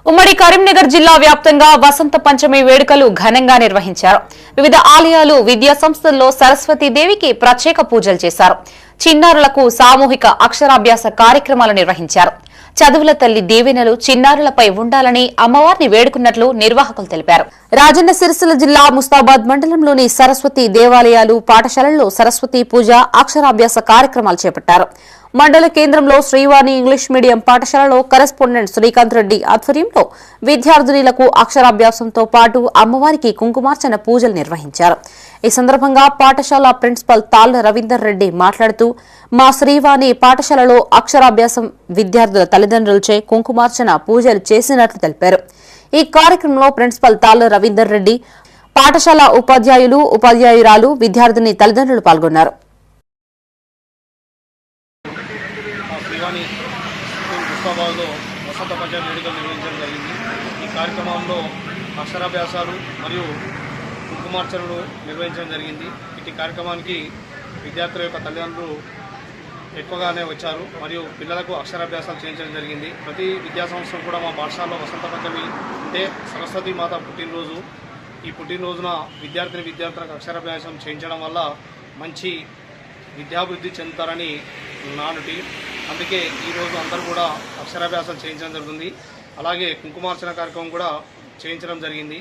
ఉమ్మడి కరీంనగర్ జిల్లా వ్యాప్తంగా వసంత పంచమి వేడుకలు ఘనంగా నిర్వహించారు. వివిధ ఆలయాలు, విద్యా సంస్థల్లో సరస్వతీదేవికి ప్రత్యేక పూజలు చేశారు. చిన్నారులకు సామూహిక అక్షరాభ్యాస కార్యక్రమాలు నిర్వహించారు. చదువుల తల్లి దీవెనలు చిన్నారులపై ఉండాలని అమ్మవారిని వేడుకున్నట్లు నిర్వాహకులు తెలిపారు. రాజన్న సిరిసిల్ల జిల్లా ముస్తాబాద్ మండలంలోని సరస్వతి దేవాలయాలు, పాఠశాలల్లో సరస్వతి పూజ, అక్షరాభ్యాస కార్యక్రమాలు చేపట్టారు. మండల కేంద్రంలో శ్రీవాణి ఇంగ్లీష్ మీడియం పాఠశాలలో కరెస్పాండెంట్ శ్రీకాంత్ రెడ్డి ఆధ్వర్యంలో విద్యార్థినులకు అక్షరాభ్యాసంతో పాటు అమ్మవారికి కుంకుమార్చన పూజలు నిర్వహించారు. ఈ సందర్భంగా పాఠశాల ప్రిన్సిపల్ తాళ్ల రవీందర్ రెడ్డి మాట్లాడుతూ, మా శ్రీవాణి పాఠశాలలో అక్షరాభ్యాసం విద్యార్థుల తల్లిదండ్రులచే కుంకుమార్చన పూజలు చేసినట్లు తెలిపారు. ఈ కార్యక్రమంలో ప్రిన్సిపల్ తాళ్ల రవీందర్ రెడ్డి, పాఠశాల ఉపాధ్యాయులు, ఉపాధ్యాయురాలు, విద్యార్థిని తల్లిదండ్రులు పాల్గొన్నారు. ముస్తాబాద్లో వసంత పంచమి వేడుకలు నిర్వహించడం జరిగింది. ఈ కార్యక్రమంలో అక్షరాభ్యాసాలు మరియు కుంకుమార్చనలు నిర్వహించడం జరిగింది. ఇటు కార్యక్రమానికి విద్యార్థుల యొక్క తల్లిదండ్రులు ఎక్కువగానే వచ్చారు మరియు పిల్లలకు అక్షరాభ్యాసాలు చేయించడం జరిగింది. ప్రతి విద్యా సంవత్సరం కూడా మా పాఠశాలలో వసంత పంచమి అంటే సరస్వతి మాత పుట్టినరోజు. ఈ పుట్టినరోజున విద్యార్థులకు అక్షరాభ్యాసం చేయించడం వల్ల మంచి విద్యాభివృద్ధి చెందుతారని నానుటి. అందుకే ఈరోజు అందరూ కూడా అక్షరాభ్యాసాలు చేయించడం జరుగుతుంది. అలాగే కుంకుమార్చన కార్యక్రమం కూడా చేయించడం జరిగింది.